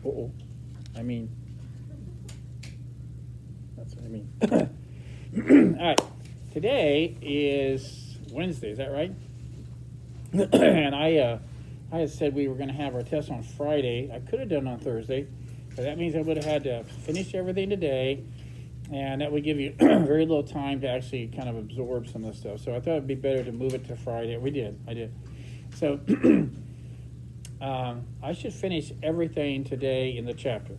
Uh-oh. I mean, that's what I mean. All right. Today is Wednesday, is that right? And I had said we were going to have our test on Friday. I could have done it on Thursday, but that means I would have had to finish everything today, and that would give you very little time to actually kind of absorb some of the stuff. So I thought it'd be better to move it to Friday. I did. So I should finish everything today in the chapter.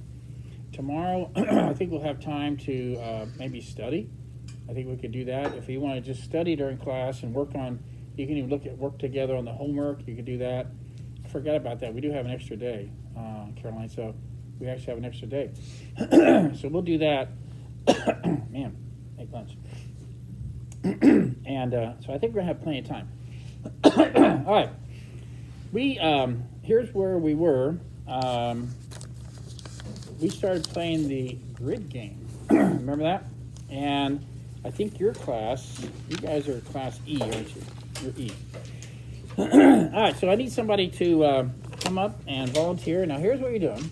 Tomorrow, I think we'll have time to maybe study. I think we could do that. If you want to just study during class and work on, you can even work together on the homework. You could do that. I forgot about that. We do have an extra day, Caroline, so we actually have an extra day. So we'll do that. Man, make lunch. And so I think we're going to have plenty of time. All right. Here's where we were. We started playing the grid game. Remember that? And I think your class, you guys are class E, aren't you? You're E. All right, so I need somebody to come up and volunteer. Now, here's what you're doing.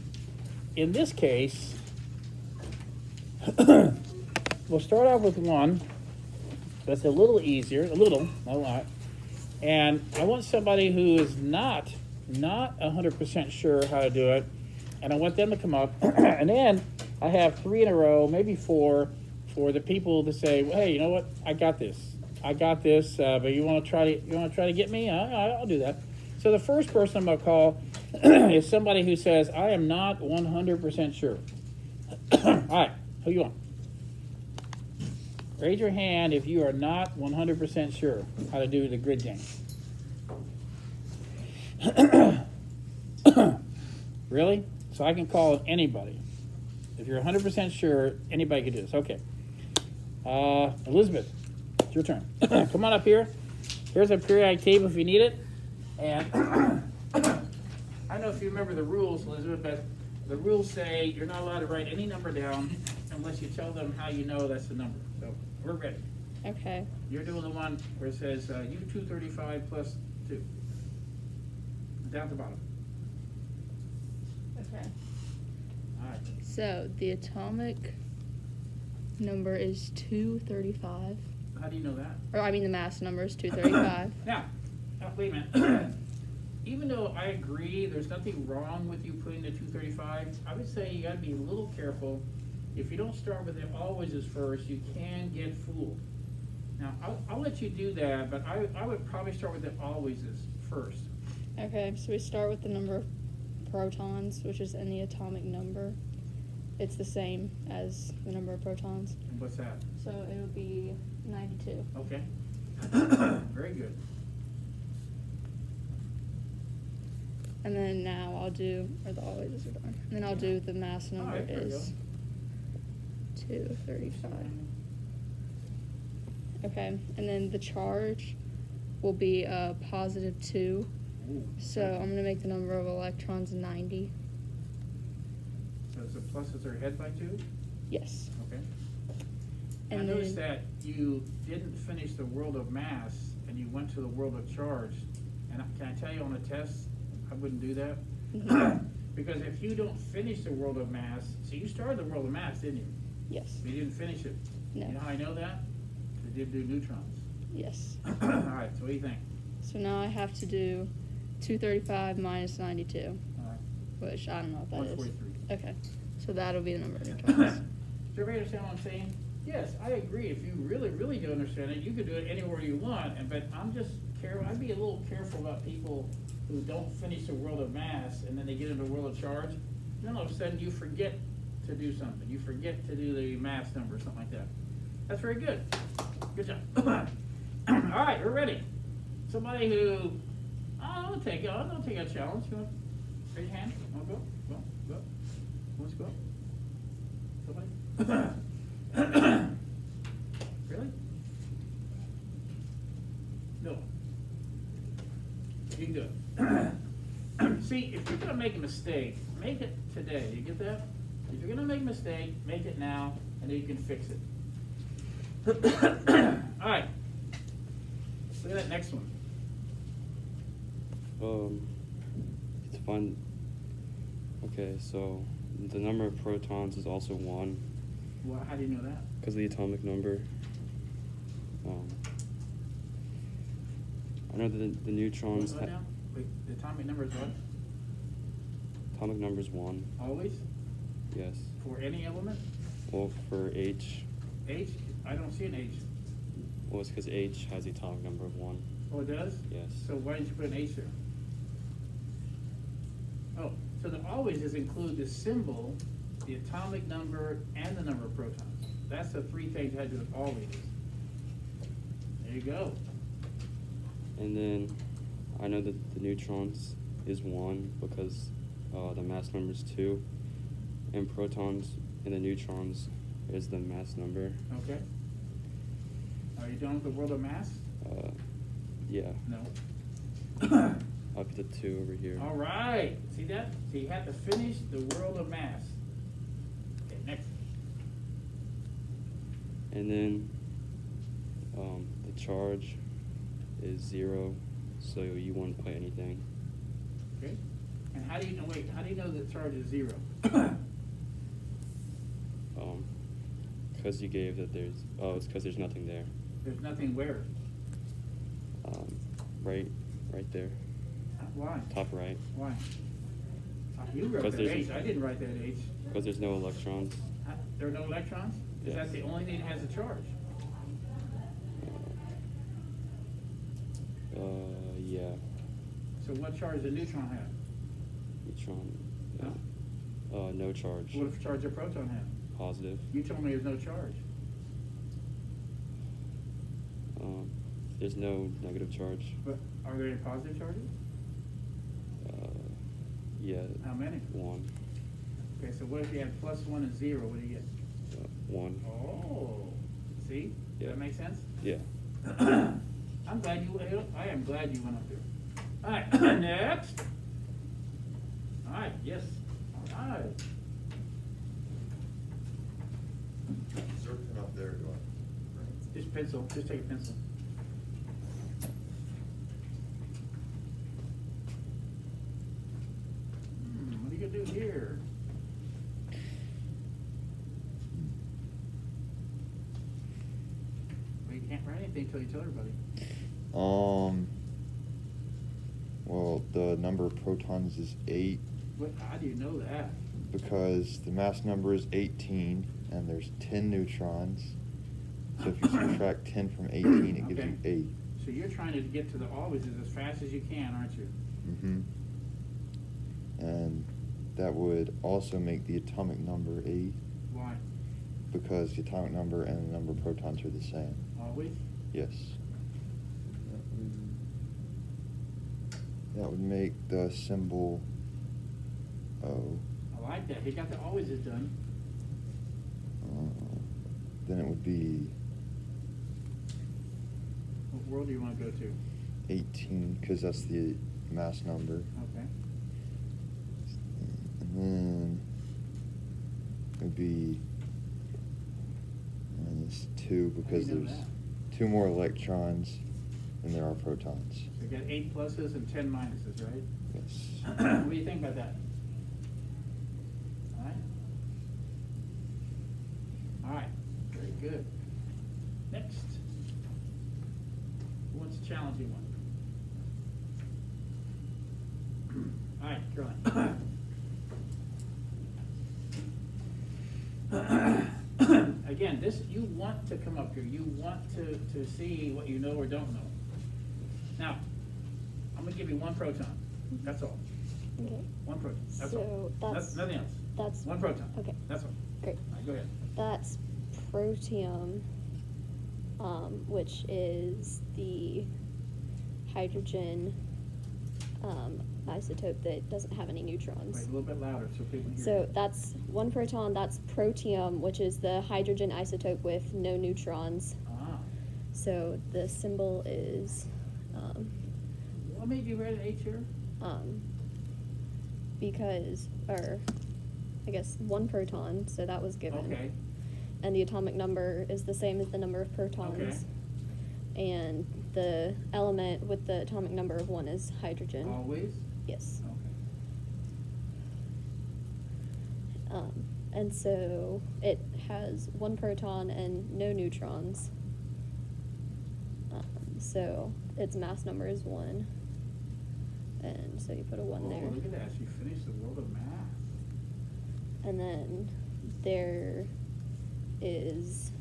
In this case, we'll start off with one that's a little easier, not a lot. And I want somebody who is not 100% sure how to do it, and I want them to come up. And then I have 3 in a row, maybe 4, for the people to say, well, hey, you know what? I got this. But you want to try to get me? I'll do that. So the first person I'm going to call is somebody who says, I am not 100% sure. All right, who you want? Raise your hand if you are not 100% sure how to do the grid game. Really? So I can call anybody. If you're 100% sure, anybody can do this. Okay. Elizabeth, it's your turn. Come on up here. Here's a periodic table if you need it. And I don't know if you remember the rules, Elizabeth, but the rules say you're not allowed to write any number down unless you tell them how you know that's the number. So we're ready. Okay. You're doing the one where it says U235 plus 2. Down at the bottom. Okay. All right. So the atomic number is 235. How do you know that? Or I mean the mass number is 235. Now, wait a minute. Even though I agree there's nothing wrong with you putting the 235, I would say you got to be a little careful. If you don't start with it always as first, you can get fooled. Now, I'll let you do that, but I would probably start with it always as first. Okay, so we start with the number of protons, which is in the atomic number. It's the same as the number of protons. And what's that? So it would be 92. Okay. Very good. And then now I'll do, or the always are done. And then I'll do the mass number Alright, there you is 235. Okay, and then the charge will be positive 2. Ooh. So I'm going to make the number of electrons 90. So the pluses are ahead by 2? Yes. Okay. And I noticed then- that you didn't finish the world of mass and you went to the world of charge. And can I tell you on the test, I wouldn't do that? Mhm. Because if you don't finish the world of mass, so you started the world of mass, didn't you? Yes. But you didn't finish it. No. You know how I know that? You did do neutrons. Yes. All right, so what do you think? So now I have to do 235 minus 92, All right, which I don't know what that is. 143. Okay. So that'll be the number of Does neutrons. everybody understand what I'm saying? Yes, I agree. If you really do understand it, you could do it anywhere you want. But I'm just careful. I'd be a little careful about people who don't finish the world of mass and then they get into the world of charge. Then all of a sudden you forget to do something. You forget to do the mass number or something like that. That's very good. Good job. All right, we're ready. Somebody who, I'll take a challenge. You want to raise your hand? Want to go? Go. Who wants to go? Somebody? Really? No. You can do it. See, if you're going to make a mistake, make it today. You get that? If you're going to make a mistake, make it now, and then you can fix it. All right. Look at that next one. It's fun. Okay, so the number of protons is also 1 Well, how do you know that? because of the atomic number. I know that the neutrons What now? Wait, the atomic number is what? atomic number is 1. Always? Yes. For any element? Well, for H, H? I don't see an H. well, it's because H has the atomic number of 1. Oh, it does? Yes. So why didn't you put an H there? Oh, so the always is include the symbol, the atomic number, and the number of protons. That's the three things you had to do with always. There you go. And then I know that the neutrons is 1 because the mass number is 2, and protons and the neutrons is the mass number. Okay. Are you done with the world of mass? Yeah. No. I'll put the 2 over here. All right. See that? So you have to finish the world of mass. Okay, next. And then the charge is 0, so you won't play anything. Okay. And how do you know? Wait. How do you know the charge is 0? Because you gave that there's, it's because there's nothing there. There's nothing where. Right there, Why? top right, Why? You wrote Because that there's- H. I didn't write that H. because there's no electrons. There are no electrons? Is that Yes. the only thing that has a charge? Yeah, So what charge does a neutron have? neutron, Huh? no charge, What if charge a proton have? positive. You told me there's no charge. There's no negative charge. But are there any positive charges? Yeah, How many? 1, Okay, so what if you have +1 and 0? What do you get? 1. Oh, see? Does Yeah. that make sense? Yeah. I'm glad you, I am glad you went up there. All right, next. All right, yes. All right. Is there a pen up there? Do I? Just pencil, just take a pencil. What are you gonna do here? Well, you can't write anything until you tell everybody. Well, the number of protons is 8 What, how do you know that? because the mass number is 18 and there's 10 neutrons. So if you subtract 10 from 18, it gives you Okay. 8. So you're trying to get to the always as fast as you can, aren't you? Mm-hmm. And that would also make the atomic number 8 Why? because the atomic number and the number of protons are the same. Always? Yes. That would make the symbol O. I like that. He got the always is done. Then it would be What world do you want to go to? 18 because that's the mass number. Okay. And then it would be -2 because How do you know there's that? 2 more electrons than there are protons. So you got 8 pluses and 10 minuses, right? Yes. What do you think about that? All right. All right. Very good. Next. Who wants a challenging one? All right, Caroline. Again, this, you want to come up here. You want to see what you know or don't know. Now, I'm gonna give you 1 proton. That's all. Okay. 1 proton. That's all. So that's Nothing else. that's 1 proton. Okay. That's all. Great. All right, go ahead. That's protium, which is the hydrogen isotope that doesn't have any Wait, neutrons. a little bit louder so people hear. So you. that's 1 proton, that's protium, which is the hydrogen isotope with no neutrons. Ah. So the symbol is, What made you write an H here? because, or I guess 1 proton, so that was given. Okay. And the atomic number is the same as the number of protons. And the element with the atomic number of 1 is hydrogen. Always? Yes. Okay. And so it has one proton and no neutrons. So its mass number is 1. And so you put a 1 Oh, there. look at that, she finished the world of math. And then there is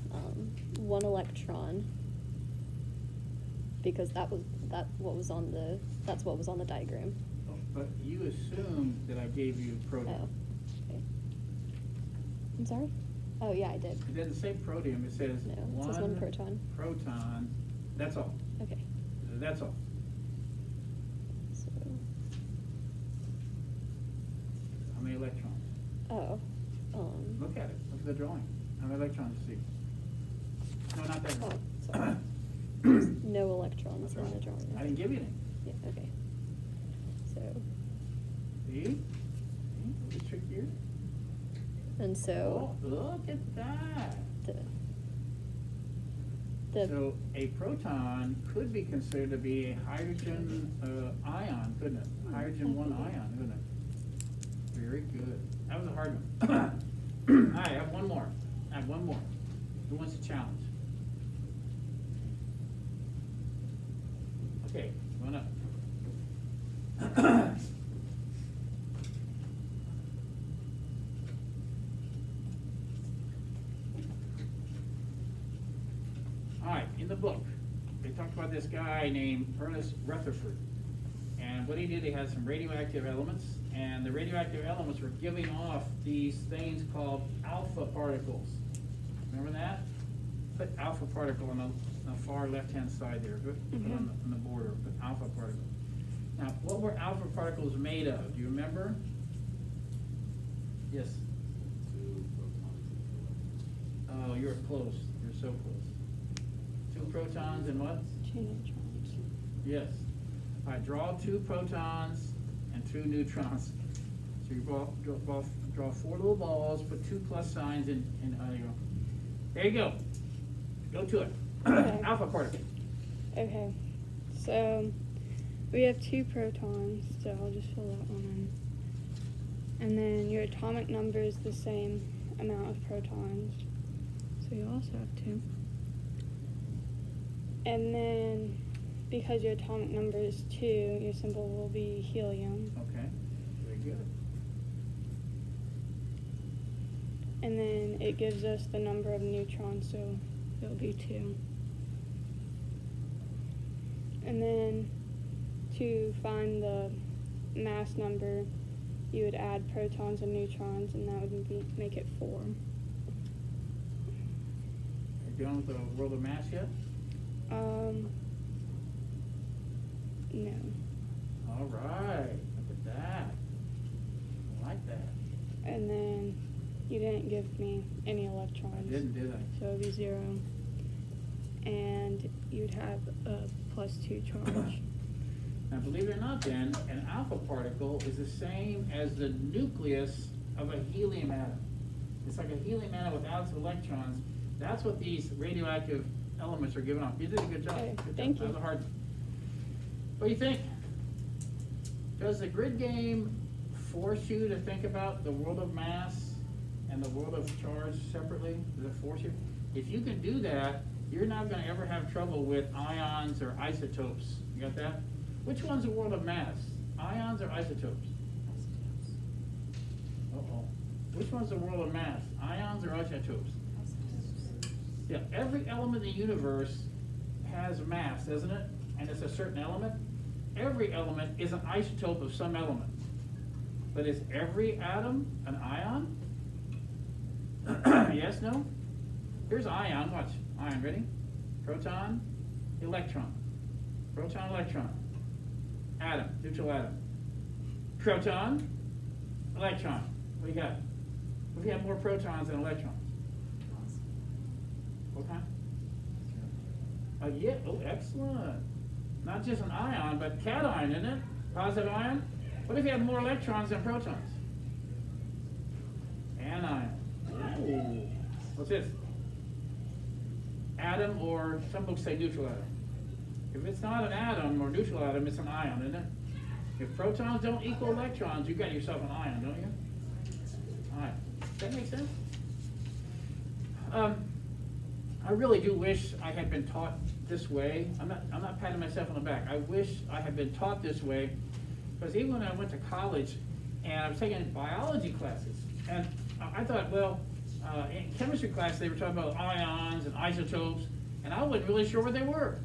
1 electron, because that's what was on the diagram. Oh, but you assumed that I gave you Oh, protium. okay. I'm sorry? Oh, yeah, I did. It doesn't say protium, it says No, it says 1 proton. proton, that's all, Okay. that's all. So, How many electrons? oh, Look at it, look at the drawing. How many electrons do you see? No, not that oh, one. sorry. There's no electrons That's in the all right. drawing. I didn't give you any. Yeah, okay. So, See? See? A little trickier. and so Oh, look at that. the So a proton could be considered to be a hydrogen ion, couldn't it? Hydrogen 1 ion, couldn't it? Very good. That was a hard one. All right, I have one more. Who wants a challenge? Okay, come on up. All right, in the book, they talked about this guy named Ernest Rutherford. And what he did, he had some radioactive elements, and the radioactive elements were giving off these things called alpha particles. Remember that? Put alpha particle on the far left-hand side there. Put it on the border, put alpha particle. Now, what were alpha particles made of? Do you remember? Yes. Oh, you're close. You're so close. 2 protons and what? 2 neutrons. Yes. All right, draw 2 protons and 2 neutrons. So you draw 4 little balls, put 2 plus signs in, there you go. Go to it. Okay. Alpha particle. Okay, so we have 2 protons, so I'll just fill that one in. And then your atomic number is the same amount of protons, so you also have 2. And then, because your atomic number is 2, your symbol will be helium. Okay, very good. And then it gives us the number of neutrons, so it'll be 2. And then to find the mass number, you would add protons and neutrons, and that would make it 4. You done with the world of mass yet? No. All right, look at that. I like that. And then you didn't give me any electrons. I didn't, did I? So it would be 0. And you'd have a +2 charge. Now, believe it or not then, an alpha particle is the same as the nucleus of a helium atom. It's like a helium atom without its electrons. That's what these radioactive elements are giving off. You did a good job. Okay, Good job. thank you. That was a hard. What do you think? Does the grid game force you to think about the world of mass and the world of charge separately? Does it force you? If you can do that, you're not going to ever have trouble with ions or isotopes. You got that? Which one's the world of mass? Ions or isotopes? Uh-oh. Which one's the world of mass? Ions or isotopes? Yeah, every element in the universe has mass, doesn't it? And it's a certain element. Every element is an isotope of some element. But is every atom an ion? Yes, no? Here's ion, watch. Ion, ready? Proton, electron. Proton, electron. Atom, neutral atom. Proton, electron. What do you got? What if you have more protons than electrons? What kind? Yeah, oh, excellent. Not just an ion, but cation, isn't it? Positive ion? What if you have more electrons than protons? Anion. Ooh. What's this? Atom, or some books say neutral atom. If it's not an atom or neutral atom, it's an ion, isn't it? If protons don't equal electrons, you got yourself an ion, don't you? All right. make sense? I really do wish I had been taught this way. I'm not patting myself on the back. I wish I had been taught this way, because even when I went to college and I was taking biology classes, and I thought, well, in chemistry class they were talking about ions and isotopes, and I wasn't really sure what they were.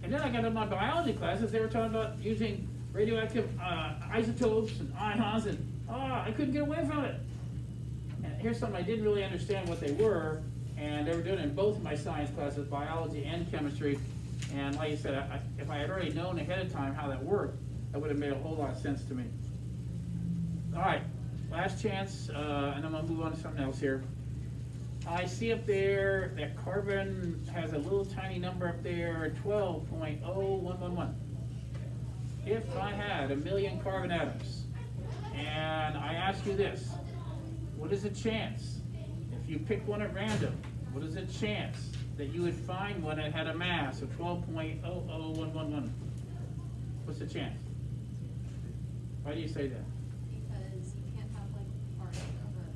And then I got into my biology classes, they were talking about using radioactive isotopes and ions, and I couldn't get away from it. And here's something I didn't really understand what they were, and they were doing it in both of my science classes, biology and chemistry. And like I said, if I had already known ahead of time how that worked, that would have made a whole lot of sense to me. All right, last chance, and I'm gonna move on to something else here. I see up there that carbon has a little tiny number up there, 12.0111. If I had 1,000,000 carbon atoms, and I ask you this, what is the chance, if you pick one at random, what is the chance that you would find one that had a mass of 12.00111? What's the chance? Why do you say that? Because you can't have like part of a particle.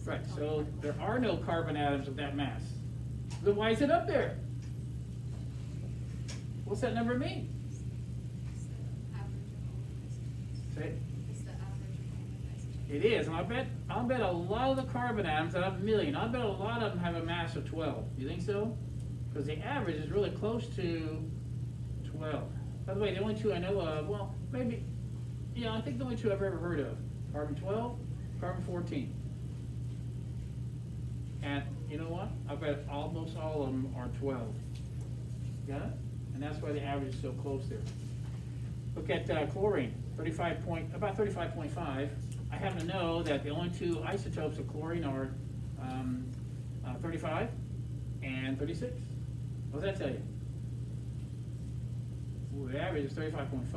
Right, so there are no carbon atoms of that mass. Then why is it up there? What's that number mean? It's the average of all the isotopes. Say it. It's the average of all the isotopes. It is, and I'll bet a lot of the carbon atoms out of 1,000,000, I'll bet a lot of them have a mass of 12. You think so? Because the average is really close to 12. By the way, the only two I know of, well, maybe, I think the only two I've ever heard of, carbon 12, carbon 14. And you know what? I bet almost all of them are 12. Got it? And that's why the average is so close there. Look at chlorine, about 35.5. I happen to know that the only two isotopes of chlorine are 35 and 36. What does that tell you? Ooh, the average is 35.5.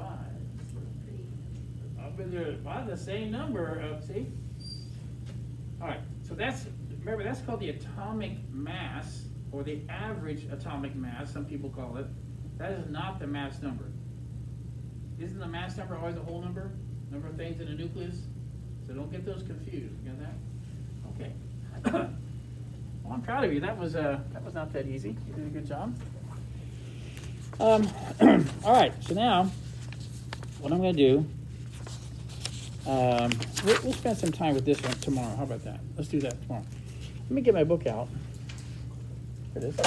I'll bet they're about the same number of, see? All right, so remember, that's called the atomic mass, or the average atomic mass, some people call it. That is not the mass number. Isn't the mass number always a whole number? Number of things in a nucleus? So don't get those confused. You got that? Okay. Well, I'm proud of you. That was not that easy. You did a good job. All right. So now, what I'm going to do, we'll spend some time with this one tomorrow. How about that? Let's do that tomorrow. Let me get my book out. Here it is.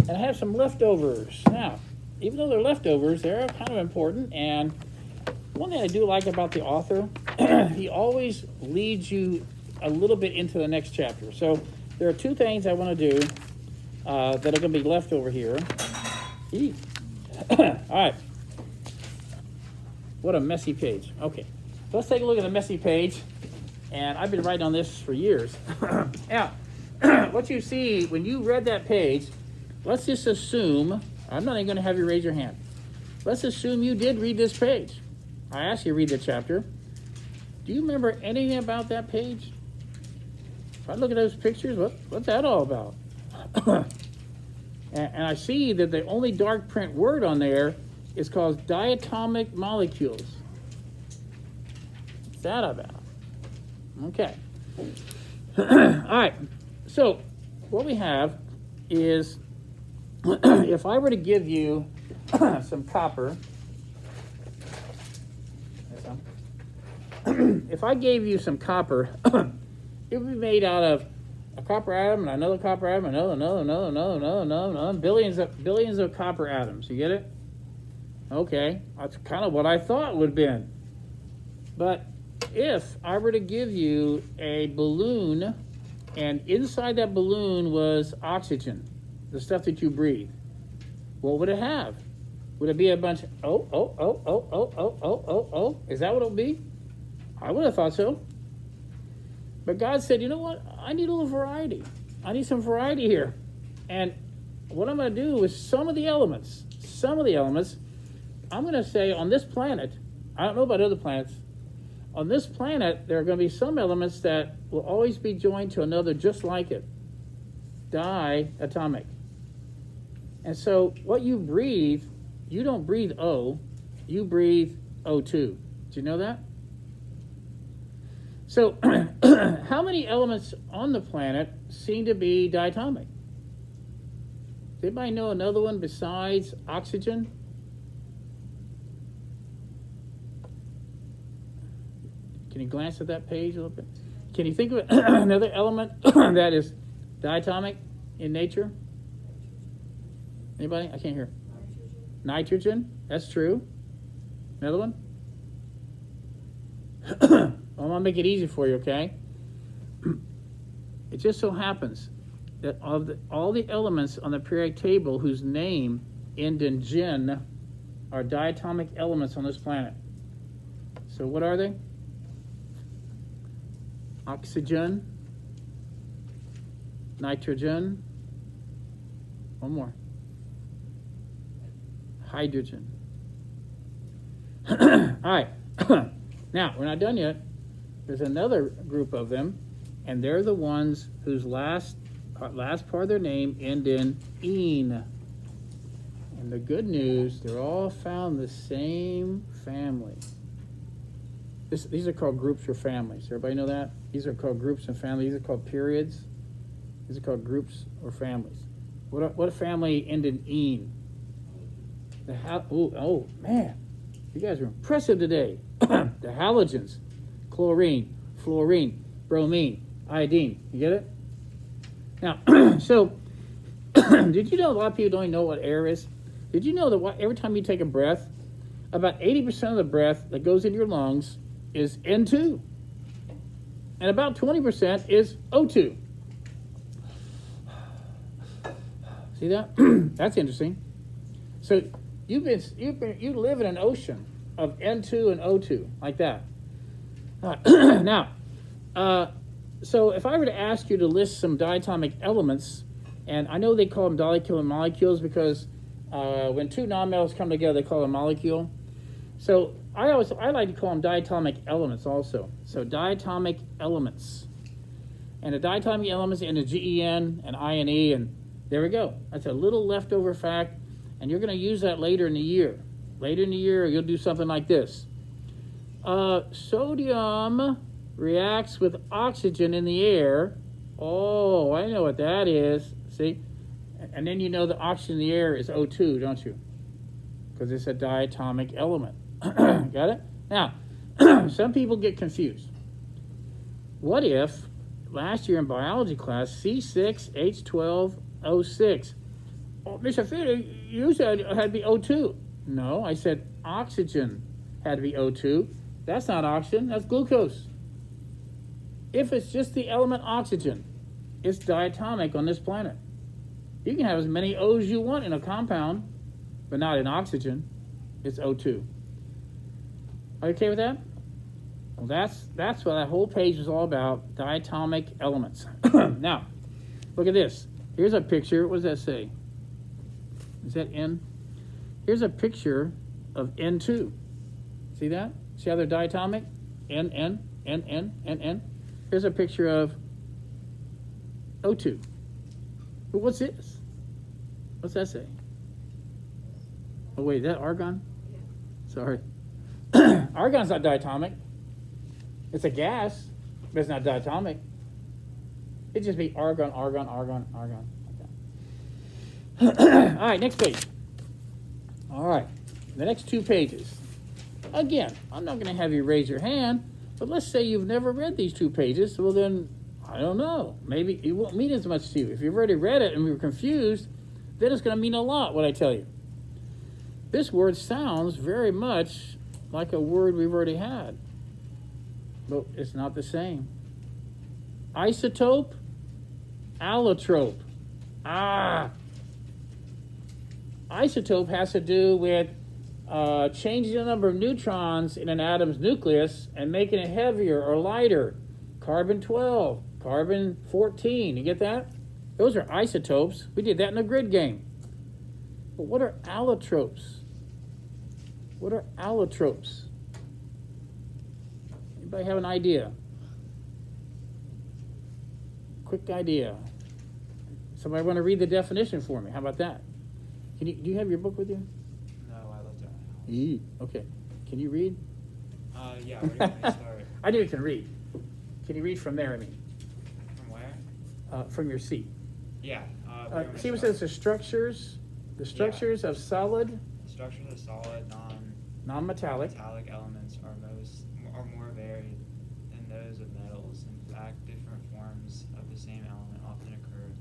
And I have some leftovers. Now, even though they're leftovers, they're kind of important. And one thing I do like about the author, he always leads you a little bit into the next chapter. So there are two things I want to do that are going to be left over here. All right. What a messy page. Okay. Let's take a look at the messy page. And I've been writing on this for years. Now, what you see when you read that page, let's just assume, I'm not even going to have you raise your hand. Let's assume you did read this page. I asked you to read the chapter. Do you remember anything about that page? If I look at those pictures, what's that all about? and I see that the only dark print word on there is called diatomic molecules. What's that about? Okay. All right. So what we have is, if I were to give you some copper, if I gave you some copper, it would be made out of a copper atom and another copper atom, another, billions of copper atoms. You get it? Okay, that's kind of what I thought would have been. But if I were to give you a balloon, and inside that balloon was oxygen, the stuff that you breathe, what would it have? Would it be a bunch of, is that what it would be? I would have thought so. But God said, you know what? I need a little variety. I need some variety here. And what I'm going to do is some of the elements, I'm going to say on this planet, I don't know about other planets, on this planet, there are going to be some elements that will always be joined to another just like it. Diatomic. And so what you breathe, you don't breathe O, you breathe O2. Did you know that? So, how many elements on the planet seem to be diatomic? Does anybody know another one besides oxygen? Can you glance at that page a little bit? Can you think of another element that is diatomic in nature? Anybody? I can't hear. Nitrogen. That's true. Another one? I want to make it easy for you, okay? It just so happens that of all the elements on the periodic table whose name end in gin are diatomic elements on this planet. So what are they? Oxygen, nitrogen, one more, hydrogen. All right. Now, we're not done yet. There's another group of them, and they're the ones whose last part of their name end in "ene." And the good news, they're all found in the same family. These are called groups or families. Everybody know that? These are called groups and families. These are called periods. These are called groups or families. What family end in "ene"? Oh, man. You guys are impressive today. The halogens, chlorine, fluorine, bromine, iodine. You get it? Now, so, did you know a lot of people don't even know what air is? Did you know that every time you take a breath, about 80% of the breath that goes into your lungs is N2, and about 20% is O2. See that? That's interesting. So you live in an ocean of N2 and O2 like that. Now, so if I were to ask you to list some diatomic elements, and I know they call them diatomic molecules because when two nonmetals come together, they call them a molecule. So I like to call them diatomic elements also. So diatomic elements. And the diatomic elements end in GEN and INE, and there we go. That's a little leftover fact, and you're going to use that later in the year. Later in the year, you'll do something like this. Sodium reacts with oxygen in the air. Oh, I know what that is. See? And then you know the oxygen in the air is O2, don't you? Because it's a diatomic element. Got it? Now, some people get confused. What if last year in biology class, C6H12O6? Oh, Mr. Fitter, you said it had to be O2. No, I said oxygen had to be O2. That's not oxygen, that's glucose. If it's just the element oxygen, it's diatomic on this planet. You can have as many O's you want in a compound, but not in oxygen. It's O2. Are you okay with that? Well, that's what that whole page is all about, diatomic elements. Now, look at this. Here's a picture. What does that say? Is that N? Here's a picture of N2. See that? See how they're diatomic? N, N, N, N, N, N. Here's a picture of O2. But what's this? What's that say? Oh, wait, is that argon? Sorry. Argon's not diatomic. It's a gas, but it's not diatomic. It'd just be argon, argon, argon, argon. Like that. All right, next page. All right, the next 2 pages. Again, I'm not going to have you raise your hand, but let's say you've never read these 2 pages. Well, then, I don't know. Maybe it won't mean as much to you. If you've already read it and we were confused, then it's going to mean a lot, what I tell you. This word sounds very much like a word we've already had, but it's not the same. Isotope, allotrope. Isotope has to do with changing the number of neutrons in an atom's nucleus and making it heavier or lighter. Carbon-12, carbon-14. You get that? Those are isotopes. We did that in a grid game. But what are allotropes? What are allotropes? Anybody have an idea? Quick idea. Somebody want to read the definition for me? How about that? Do you have your book with you? No, I left it. Okay. Can you read? Yeah, where do you want me to start? I do can read. Can you read from there, I mean, From where? from your seat? Yeah. See what it says, the structures of solid, Structures of solid, non-metallic. metallic elements are more varied than those of metals. In fact, different forms of the same element often occur.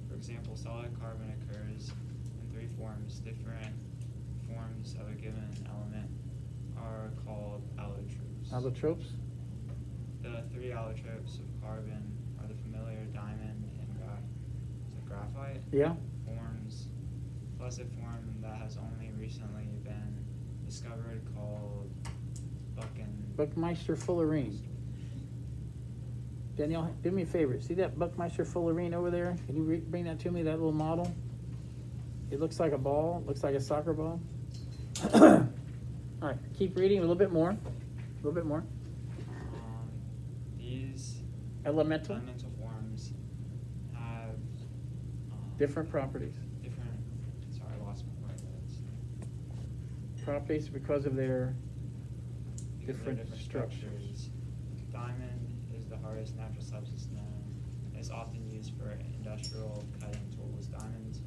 For example, solid carbon occurs in three forms. Different forms of a given element are called allotropes. Allotropes? The three allotropes of carbon are the familiar diamond and graphite Yeah. forms, plus a form that has only recently been discovered called Buckmeister fullerene. Danielle, do me a favor. See that Buckmeister fullerene over there? Can you bring that to me, that little model? It looks like a ball, looks like a soccer ball. All right, keep reading a little bit more. These Elemental, elemental forms have different properties. Sorry, I lost my words. Properties because of their Because they're different structures. Diamond is the hardest natural substance known. It's often used for industrial cutting tools. Diamonds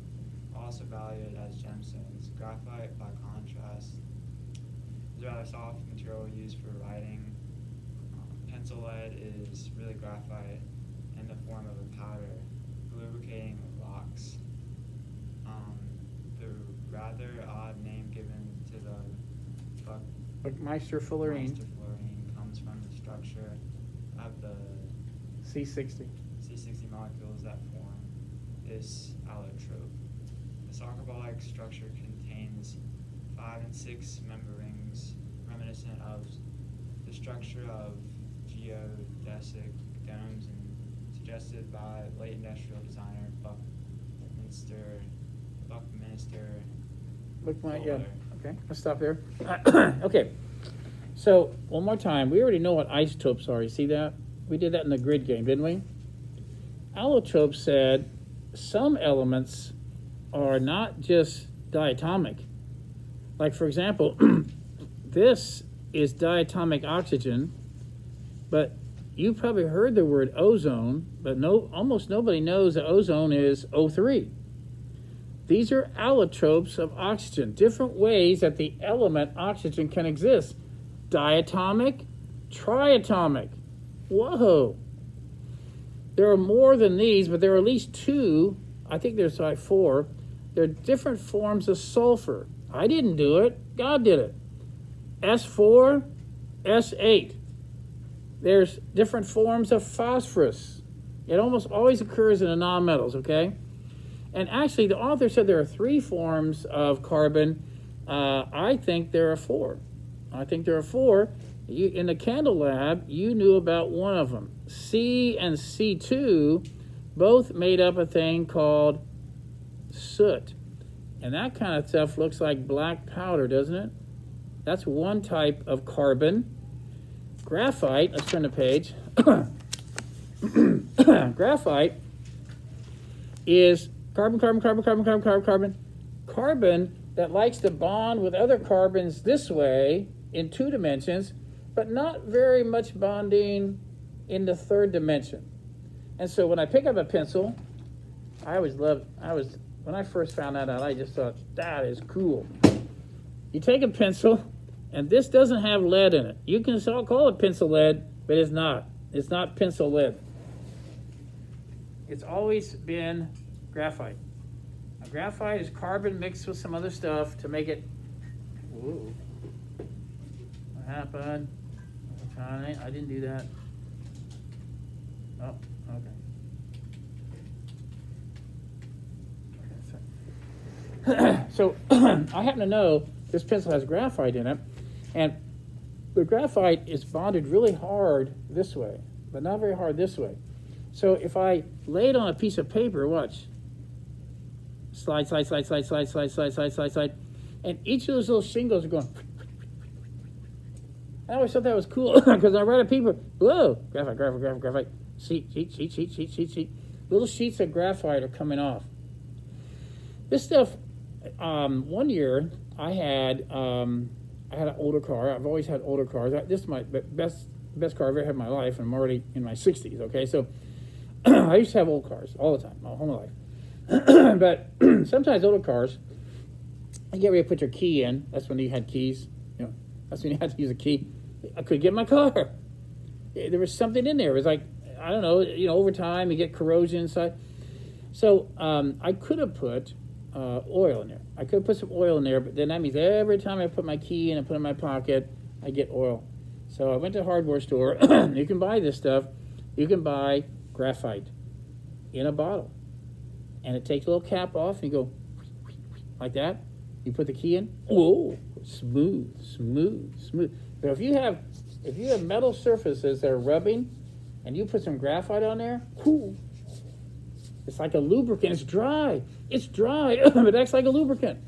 are also valued as gemstones. Graphite, by contrast, is a rather soft material used for writing. Pencil lead is really graphite in the form of a powder, lubricating rocks. The rather odd name given to the Buckmeister fullerene, Buckmeister fullerene comes from the structure of the C60. C60 molecules that form this allotrope. The soccer ball-like structure contains 5 and 6 member rings, reminiscent of the structure of geodesic domes and suggested by late industrial designer Buckminster. Yeah, okay, let's stop there. Okay, so one more time. We already know what isotopes are. You see that? We did that in the grid game, didn't we? Allotrope said some elements are not just diatomic. Like, for example, this is diatomic oxygen, but you probably heard the word ozone, but almost nobody knows that ozone is O3. These are allotropes of oxygen, different ways that the element oxygen can exist. Diatomic, triatomic. Whoa. There are more than these, but there are at least 2. I think there's like 4. There are different forms of sulfur. I didn't do it. God did it. S4, S8. There's different forms of phosphorus. It almost always occurs in the nonmetals, okay? And actually, the author said there are 3 forms of carbon. I think there are 4. In the Candle Lab, you knew about one of them. C and C2 both made up a thing called soot. And that kind of stuff looks like black powder, doesn't it? That's one type of carbon. Graphite, let's turn the page. Graphite is carbon that likes to bond with other carbons this way in 2 dimensions, but not very much bonding in the 3rd dimension. And so when I pick up a pencil, when I first found that out, I just thought, that is cool. You take a pencil, and this doesn't have lead in it. You can call it pencil lead, but it's not. It's not pencil lead. It's always been graphite. Now, graphite is carbon mixed with some other stuff to make it. Whoa. What happened? I didn't do that. Oh, okay. So I happen to know this pencil has graphite in it, and the graphite is bonded really hard this way, but not very hard this way. So if I lay it on a piece of paper, watch. Slide, and each of those little shingles are going. I always thought that was cool because I read a paper. Whoa, graphite. Sheet. Little sheets of graphite are coming off. This stuff. One year I had an older car. I've always had older cars. This is my best best car I've ever had in my life, and I'm already in my 60s, okay? So I used to have old cars all the time, my whole life. But sometimes older cars, you get ready to put your key in. That's when you had keys. You know, that's when you had to use a key. I couldn't get in my car. There was something in there. It was like, I don't know, over time you get corrosion inside. So I could have put oil in there. I could have put some oil in there, but then that means every time I put my key in and put it in my pocket, I get oil. So I went to a hardware store. You can buy this stuff. You can buy graphite in a bottle. And it takes a little cap off, and you go like that. You put the key in. Whoa, smooth, smooth, smooth. So if you have metal surfaces that are rubbing, and you put some graphite on there, whoo, it's like a lubricant. It's dry, but it acts like a lubricant.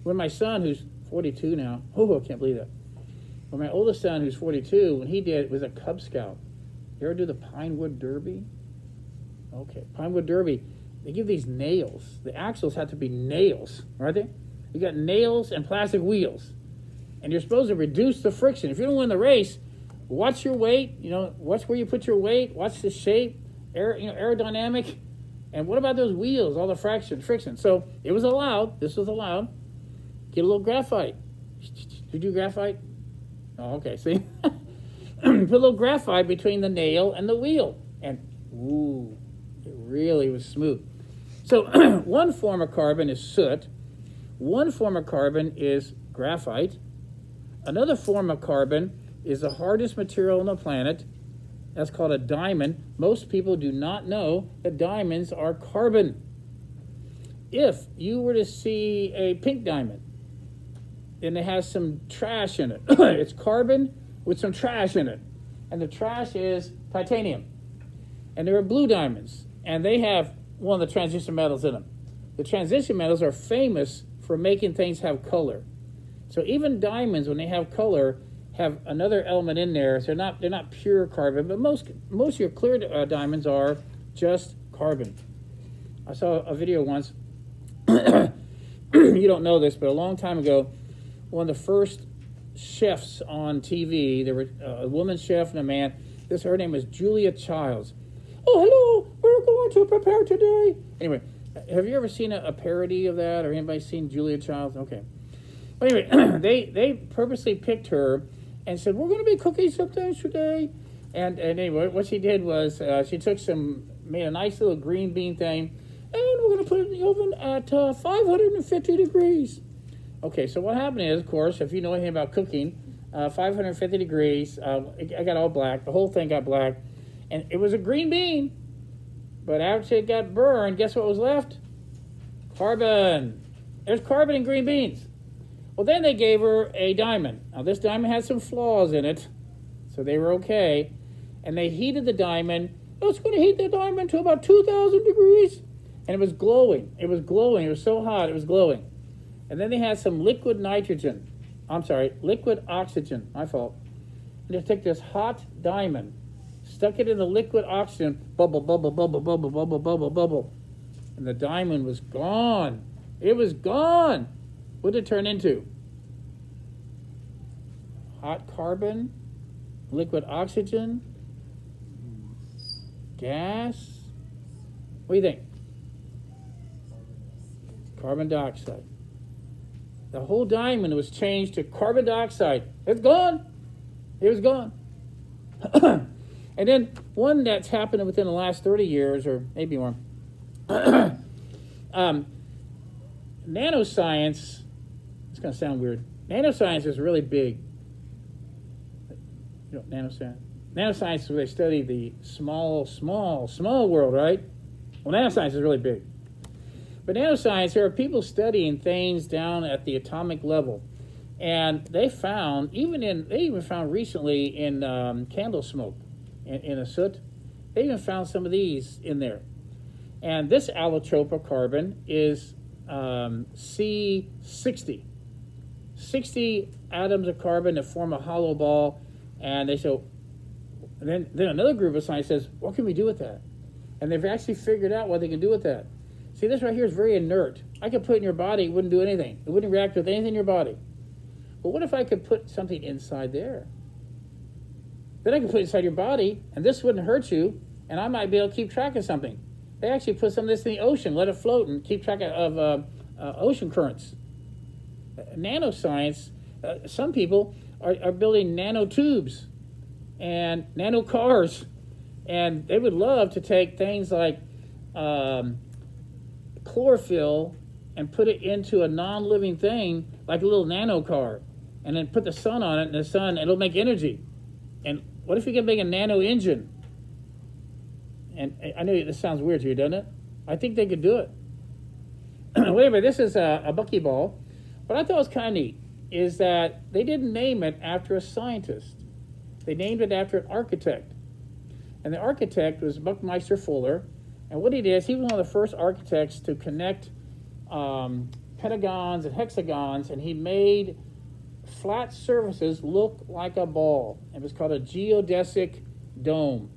When my son, who's 42 now, I can't believe that. When my oldest son, who's 42, when he was a Cub Scout. You ever do the Pinewood Derby? Okay, Pinewood Derby. They give these nails. The axles have to be nails, aren't they? You got nails and plastic wheels, and you're supposed to reduce the friction. If you don't win the race, watch your weight. Watch where you put your weight. Watch the shape, aerodynamic, and what about those wheels? All the friction. So it was allowed. This was allowed. Get a little graphite. Did you do graphite? Oh, okay. See, put a little graphite between the nail and the wheel, and ooh, it really was smooth. So one form of carbon is soot. One form of carbon is graphite. Another form of carbon is the hardest material on the planet. That's called a diamond. Most people do not know that diamonds are carbon. If you were to see a pink diamond, and it has some trash in it, it's carbon with some trash in it. And the trash is titanium. And there are blue diamonds, and they have one of the transition metals in them. The transition metals are famous for making things have color. So even diamonds, when they have color, have another element in there. So they're not pure carbon, but most of your clear diamonds are just carbon. I saw a video once. You don't know this, but a long time ago, one of the first chefs on TV, there were a woman chef and a man. Her name was Julia Childs. Oh, hello, we're going to prepare today. Anyway, have you ever seen a parody of that, or anybody seen Julia Childs? Okay. But anyway, they purposely picked her and said, we're going to be cooking something today. And anyway, what she did was she made a nice little green bean thing, and we're going to put it in the oven at 550 degrees. Okay, so what happened is, of course, if you know anything about cooking, 550 degrees, I got all black. The whole thing got black. And it was a green bean. But after it got burned, guess what was left? Carbon. There's carbon in green beans. Well, then they gave her a diamond. Now, this diamond had some flaws in it, so they were okay. And they heated the diamond. Oh, it's going to heat the diamond to about 2,000 degrees. And it was glowing. It was glowing. It was so hot, it was glowing. And then they had some liquid oxygen. My fault. And they took this hot diamond, stuck it in the liquid oxygen, bubble, bubble, bubble, bubble, bubble, bubble, bubble. And the diamond was gone. It was gone. What did it turn into? Hot carbon, liquid oxygen, gas. What do you think? Carbon dioxide. The whole diamond was changed to carbon dioxide. It's gone. It was gone. And then one that's happened within the last 30 years, or maybe more, nanoscience, it's going to sound weird. Nanoscience is really big. You know, nanoscience. Nanoscience is where they study the small world, right? Well, nanoscience is really big. But nanoscience, there are people studying things down at the atomic level. And they even found recently in candle smoke, in a soot, they even found some of these in there. And this allotrope of carbon is C60. 60 atoms of carbon that form a hollow ball. And they say, then another group of scientists says, what can we do with that? And they've actually figured out what they can do with that. See, this right here is very inert. I could put it in your body, it wouldn't do anything. It wouldn't react with anything in your body. But what if I could put something inside there? Then I can put it inside your body, and this wouldn't hurt you, and I might be able to keep track of something. They actually put some of this in the ocean, let it float, and keep track of ocean currents. Nanoscience, some people are building nanotubes and nano cars, and they would love to take things like chlorophyll and put it into a non-living thing like a little nano car, and then put the sun on it, and the sun, it'll make energy. And what if you can make a nano engine? And I know this sounds weird to you, doesn't it? I think they could do it. Whatever, this is a buckyball. What I thought was kind of neat is that they didn't name it after a scientist. They named it after an architect. And the architect was Buckminster Fuller. And what he did is he was one of the first architects to connect pentagons and hexagons, and he made flat surfaces look like a ball. It was called a geodesic dome.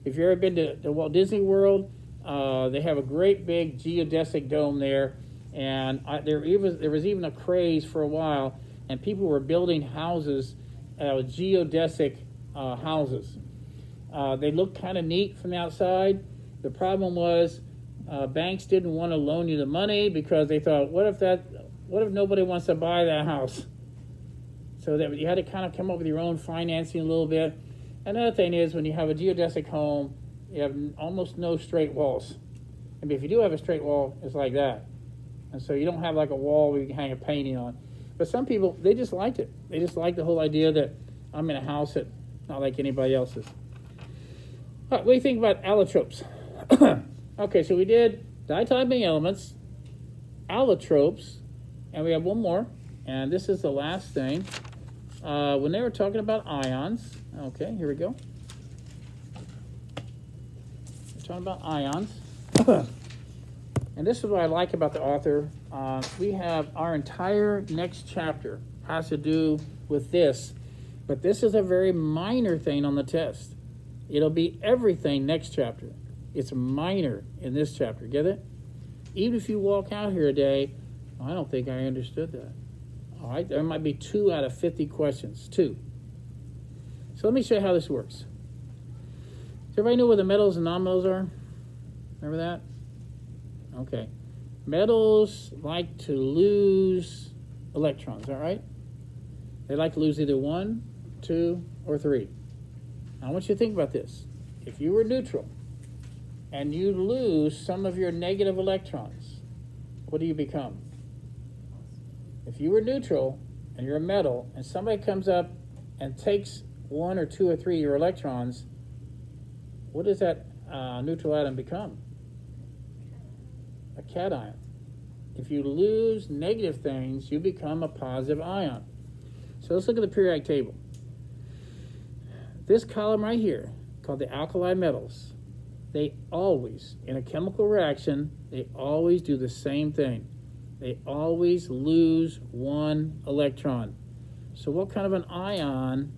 If you've ever been to Walt Disney World, they have a great big geodesic dome there. And there was even a craze for a while, and people were building houses, geodesic houses. They looked kind of neat from the outside. The problem was banks didn't want to loan you the money because they thought, what if nobody wants to buy that house? So that you had to kind of come up with your own financing a little bit. Another thing is, when you have a geodesic home, you have almost no straight walls. I mean, if you do have a straight wall, it's like that. And so you don't have like a wall where you can hang a painting on. But some people, they just liked it. They just liked the whole idea that I'm in a house that's not like anybody else's. All right, what do you think about allotropes? Okay, so we did diatomic elements, allotropes, and we have one more. And this is the last thing. When they were talking about ions, okay, here we go. We're talking about ions. And this is what I like about the author. We have our entire next chapter has to do with this, but this is a very minor thing on the test. It'll be everything next chapter. It's minor in this chapter. Get it? Even if you walk out here today, I don't think I understood that. All right, there might be 2 out of 50 questions. 2. So let me show you how this works. Does everybody know where the metals and nonmetals are? Remember that? Okay. Metals like to lose electrons, all right? They like to lose either 1, 2, or 3. Now, I want you to think about this. If you were neutral and you lose some of your negative electrons, what do you become? If you were neutral and you're a metal and somebody comes up and takes 1 or 2 or 3 of your electrons, what does that neutral atom become? A cation. If you lose negative things, you become a positive ion. So let's look at the periodic table. This column right here, called the alkali metals, they always, in a chemical reaction, they always do the same thing. They always lose 1 electron. So what kind of an ion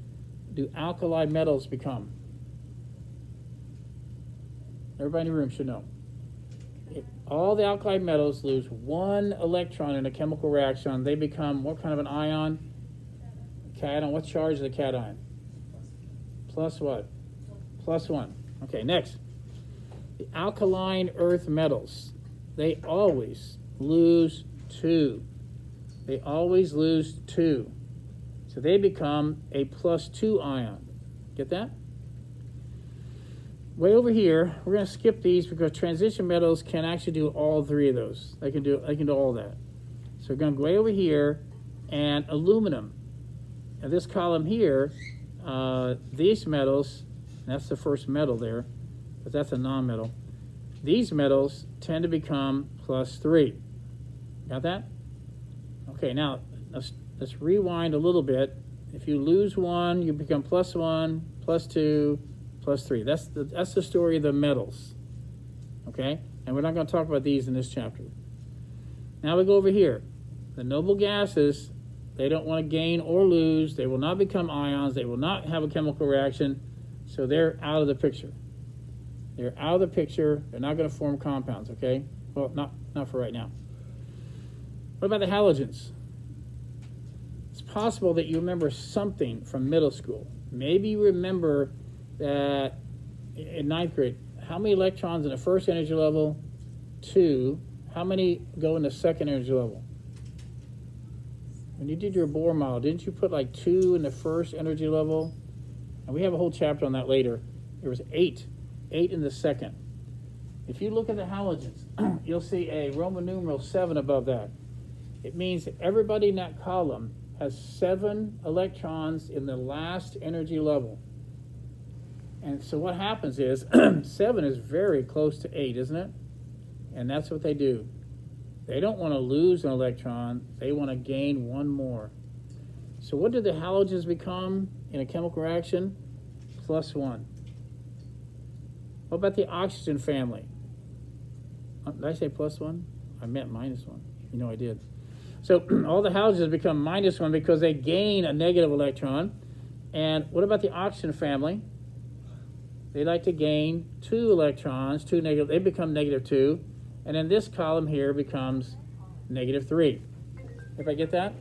do alkali metals become? Everybody in the room should know. If all the alkali metals lose 1 electron in a chemical reaction, they become what kind of an ion? Cation. What charge is the cation? Plus what? Plus 1. Okay, next. The alkaline earth metals, they always lose 2. They always lose 2. So they become a plus 2 ion. Get that? Way over here, we're going to skip these because transition metals can actually do all 3 of those. They can do all that. So we're going to go way over here, and aluminum. And this column here, these metals, and that's the first metal there, but that's a non-metal. These metals tend to become plus 3. Got that? Okay, now let's rewind a little bit. If you lose 1, you become plus 1, plus 2, plus 3. That's the story of the metals. Okay? And we're not going to talk about these in this chapter. Now we go over here. The noble gases, they don't want to gain or lose. They will not become ions. They will not have a chemical reaction. So they're out of the picture. They're out of the picture. They're not going to form compounds, okay? Well, not for right now. What about the halogens? It's possible that you remember something from middle school. maybe you remember that in ninth grade, how many electrons in the first energy level? 2. How many go in the second energy level? When you did your Bohr model, didn't you put like 2 in the first energy level? And we have a whole chapter on that later. There was 8 in the second. If you look at the halogens, you'll see a Roman numeral 7 above that. It means that everybody in that column has 7 electrons in the last energy level. And so what happens is 7 is very close to 8, isn't it? And that's what they do. They don't want to lose an electron. They want to gain one more. So what do the halogens become in a chemical reaction? +1. What about the oxygen family? Did I say +1? I meant -1. You know I did. So all the halogens become -1 because they gain a negative electron. And what about the oxygen family? They like to gain 2 electrons, 2 negative. They become -2. And then this column here becomes -3. Everybody get that?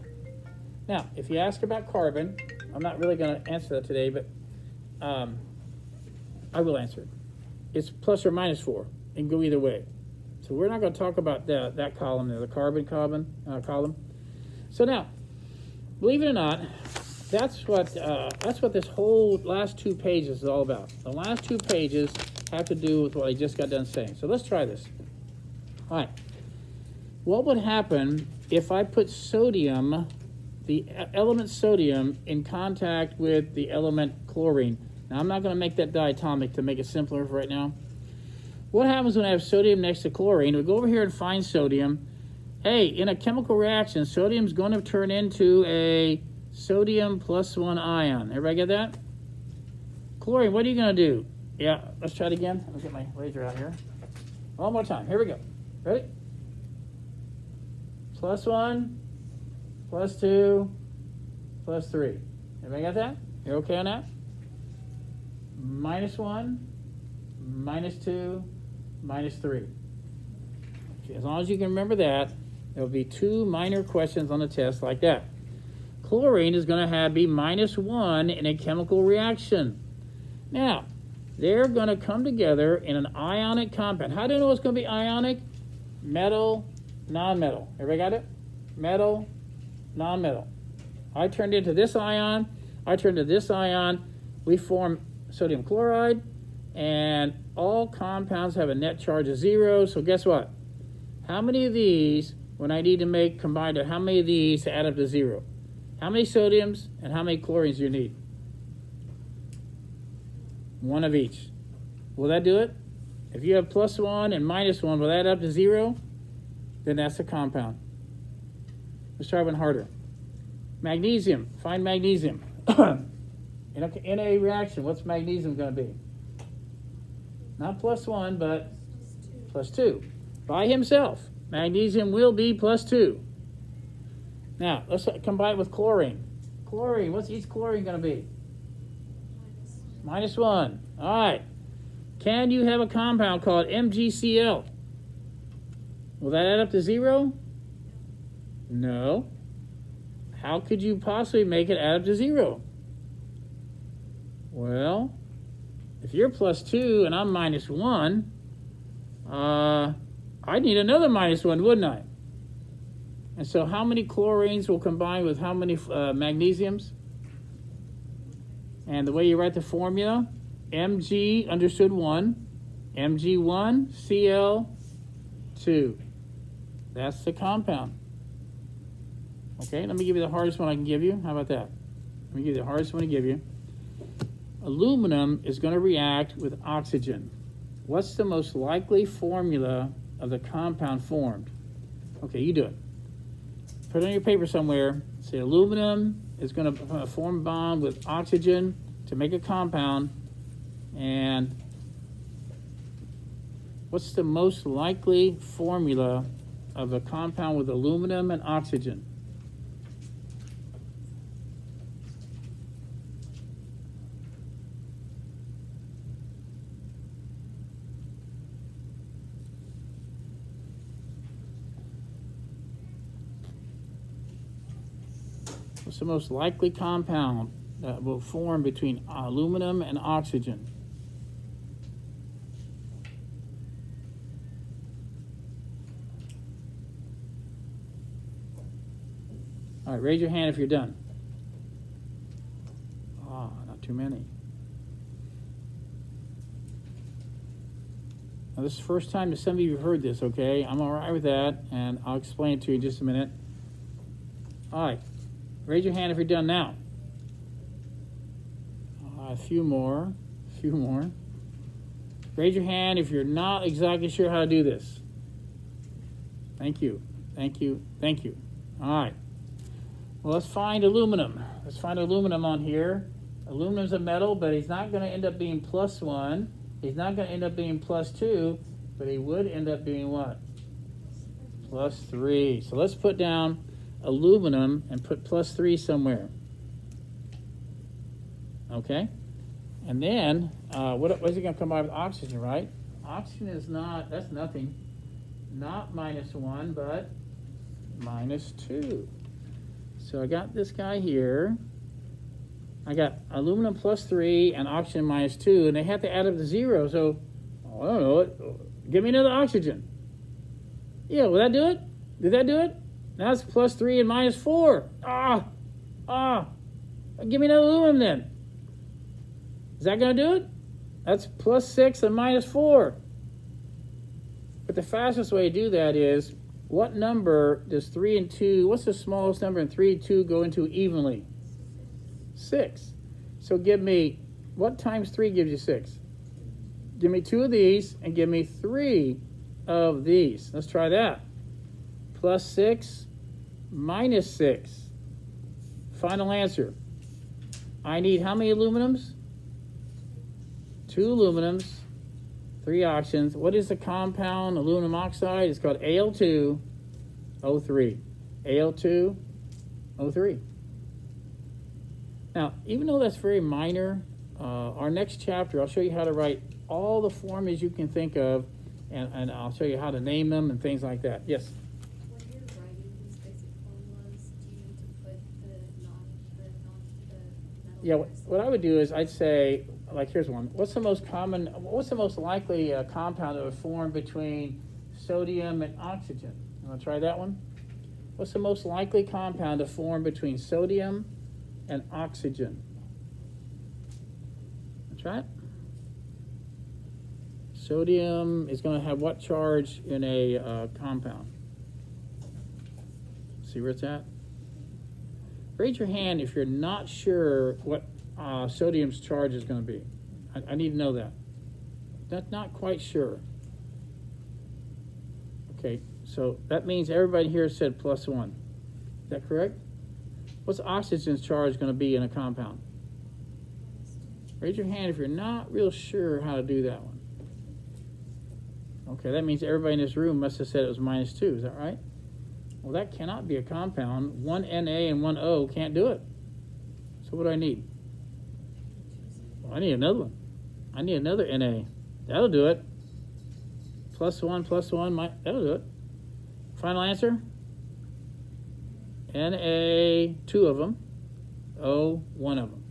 Now, if you ask about carbon, I'm not really going to answer that today, but I will answer it. It's +or -4. It can go either way. So we're not going to talk about that column there, the carbon column. So now, believe it or not, that's what this whole last 2 pages is all about. The last 2 pages have to do with what I just got done saying. So let's try this. All right. What would happen if I put sodium, the element sodium, in contact with the element chlorine? Now, I'm not going to make that diatomic to make it simpler for right now. What happens when I have sodium next to chlorine? We go over here and find sodium. Hey, in a chemical reaction, sodium's going to turn into a sodium +1 ion. Everybody get that? Chlorine, what are you going to do? Yeah, let's try it again. I'll get my laser out here. One more time. Here we go. Ready? +1, +2, +3. Everybody got that? You're okay on that? -1, -2, -3. As long as you can remember that, there'll be 2 minor questions on the test like that. Chlorine is going to be -1 in a chemical reaction. Now, they're going to come together in an ionic compound. How do you know it's going to be ionic? Metal, non-metal. Everybody got it? Metal, non-metal. I turned into this ion. I turned into this ion. We form sodium chloride. And all compounds have a net charge of 0. So guess what? How many of these, when I need to make combined, how many of these to add up to 0? How many sodiums and how many chlorines do you need? 1 of each. Will that do it? If you have +1 and -1, will that add up to 0? Then that's a compound. Let's try one harder. Magnesium. Find magnesium. In a reaction, what's magnesium going to be? Not +1, but +2. By himself, magnesium will be +2. Now, let's combine it with chlorine. Chlorine, what's each chlorine going to be? -1. All right. Can you have a compound called MgCl? Will that add up to 0? No. How could you possibly make it add up to 0? Well, if you're +2 and I'm -1, I'd need another -1, wouldn't I? And so how many chlorines will combine with how many magnesiums? And the way you write the formula, Mg understood 1, Mg1, Cl2. That's the compound. Okay, let me give you the hardest one I can give you. How about that? Let me give you the hardest one to give you. Aluminum is going to react with oxygen. What's the most likely formula of the compound formed? Okay, you do it. Put it on your paper somewhere. Say aluminum is going to form a bond with oxygen to make a compound. And what's the most likely formula of a compound with aluminum and oxygen? What's the most likely compound that will form between aluminum and oxygen? All right, raise your hand if you're done. Not too many. Now, this is the first time that some of you have heard this, okay? I'm all right with that, and I'll explain it to you in just a minute. All right, raise your hand if you're done now. A few more. Raise your hand if you're not exactly sure how to do this. Thank you. All right. Well, let's find aluminum. Let's find aluminum on here. Aluminum's a metal, but he's not going to end up being +1. He's not going to end up being +2, but he would end up being what? +3. So let's put down aluminum and put +3 somewhere. Okay? And then, what is it going to come by with oxygen, right? Oxygen is not, that's nothing. Not -1, but -2. So I got this guy here. I got aluminum +3 and oxygen -2, and they have to add up to 0. So, I don't know. Give me another oxygen. Yeah, will that do it? Did that do it? Now it's +3 and -4. Give me another aluminum then. Is that going to do it? That's +6 and -4. But the fastest way to do that is, what number does 3 and 2, what's the smallest number in 3 and 2 go into evenly? 6. So give me, what times 3 gives you 6? Give me 2 of these and give me 3 of these. Let's try that. +6, -6. Final answer. I need how many aluminums? 2 aluminums, 3 oxygens. What is the compound aluminum oxide? It's called Al2O3. Al2O3. Now, even though that's very minor, our next chapter, I'll show you how to write all the formulas you can think of, and I'll show you how to name them and things like that. Yes? When you're writing these basic formulas, do you need to put the metal? Yeah, what I would do is I'd say, like, here's one. What's the most likely compound that would form between sodium and oxygen? You want to try that one? What's the most likely compound to form between sodium and oxygen? That's right. Sodium is going to have what charge in a compound? See where it's at? Raise your hand if you're not sure what sodium's charge is going to be. I need to know that. That's not quite sure. Okay, so that means everybody here said +1. Is that correct? What's oxygen's charge going to be in a compound? Raise your hand if you're not real sure how to do that one. Okay, that means everybody in this room must have said it was -2. Is that right? Well, that cannot be a compound. One Na and one O can't do it. So what do I need? Well, I need another one. I need another Na. That'll do it. +1, +1, that'll do it. Final answer? Na, 2 of them. O, 1 of them.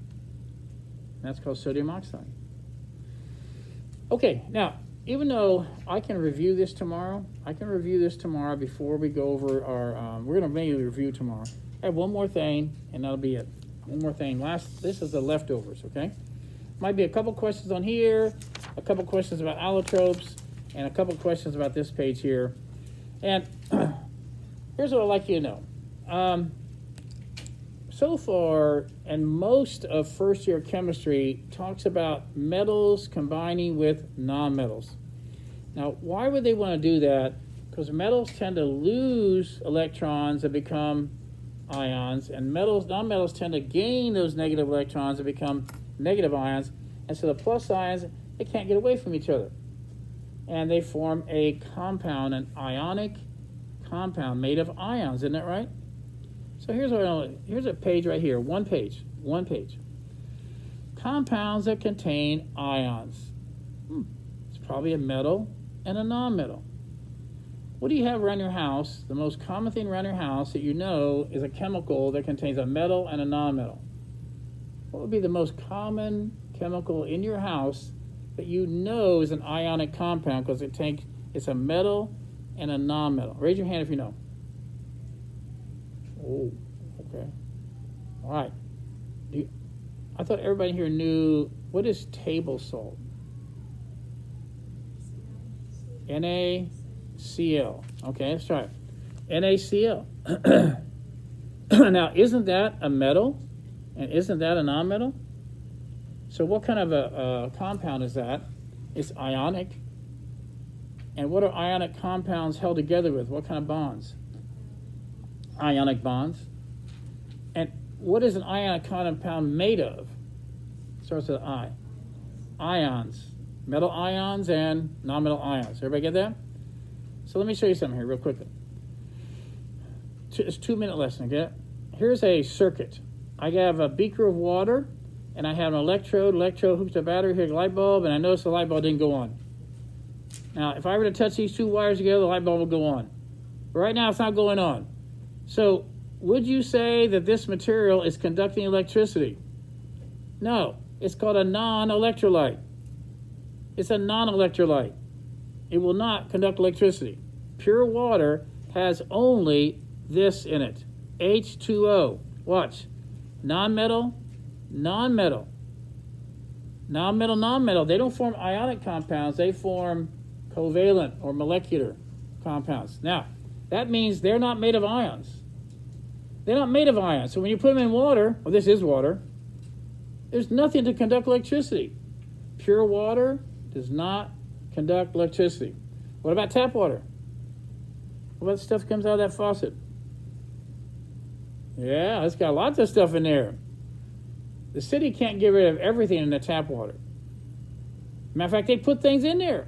That's called sodium oxide. Okay, now, even though I can review this tomorrow, before we go over our, we're going to mainly review tomorrow. I have one more thing, and that'll be it. One more thing. This is the leftovers, okay? Might be a couple questions on here, a couple questions about allotropes, and a couple questions about this page here. And here's what I'd like you to know. So far, and most of first year chemistry talks about metals combining with nonmetals. Now, why would they want to do that? Because metals tend to lose electrons and become ions, and nonmetals tend to gain those negative electrons and become negative ions. And so the plus ions, they can't get away from each other. And they form a compound, an ionic compound made of ions. Isn't that right? So here's a page right here, one page. Compounds that contain ions. It's probably a metal and a nonmetal. What do you have around your house? The most common thing around your house that you know is a chemical that contains a metal and a nonmetal. What would be the most common chemical in your house that you know is an ionic compound because it's a metal and a non-metal? Raise your hand if you know. Oh, okay. All right. I thought everybody here knew, what is table salt? NaCl. Okay, let's try it. NaCl. Now, isn't that a metal? And isn't that a non-metal? So what kind of a compound is that? It's ionic. And what are ionic compounds held together with? What kind of bonds? Ionic bonds. And what is an ionic compound made of? Starts with I. Ions. Metal ions and non-metal ions. Everybody get that? So let me show you something here real quickly. It's a 2-minute lesson, okay? Here's a circuit. I have a beaker of water, and I have an electrode. Electrode hooks a battery, here, a light bulb, and I notice the light bulb didn't go on. Now, if I were to touch these two wires together, the light bulb will go on. But right now, it's not going on. So, would you say that this material is conducting electricity? No. It's called a non-electrolyte. It's a non-electrolyte. It will not conduct electricity. Pure water has only this in it. H2O. Watch. Non-metal, non-metal. Non-metal, non-metal. They don't form ionic compounds. They form covalent or molecular compounds. Now, that means they're not made of ions. They're not made of ions. So when you put them in water, well, this is water, there's nothing to conduct electricity. Pure water does not conduct electricity. What about tap water? What about the stuff that comes out of that faucet? Yeah, it's got lots of stuff in there. The city can't get rid of everything in the tap water. Matter of fact, they put things in there.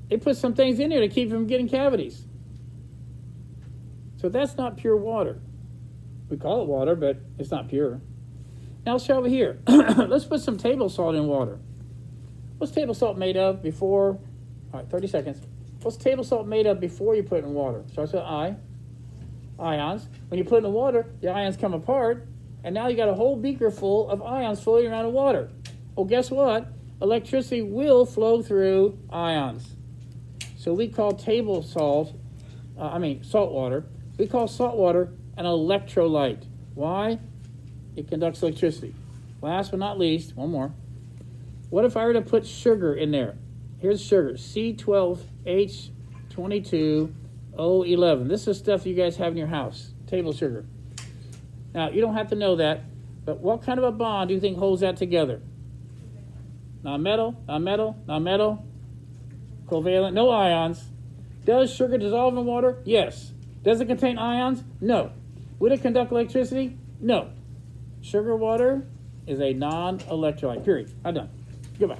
They put some things in there to keep from getting cavities. So that's not pure water. We call it water, but it's not pure. Now let's try over here. Let's put some table salt in water. What's table salt made of before? All right, 30 seconds. What's table salt made of before you put it in water? Starts with I. Ions. When you put it in the water, the ions come apart, and now you got a whole beaker full of ions floating around in water. Well, guess what? Electricity will flow through ions. So we call table salt, salt water, we call salt water an electrolyte. Why? It conducts electricity. Last but not least, one more. What if I were to put sugar in there? Here's sugar, C12H22O11. This is stuff you guys have in your house, table sugar. Now, you don't have to know that, but what kind of a bond do you think holds that together? Non-metal, non-metal, non-metal, covalent, no ions. Does sugar dissolve in water? Yes. Does it contain ions? No. Would it conduct electricity? No. Sugar water is a non-electrolyte, period. I'm done. Goodbye.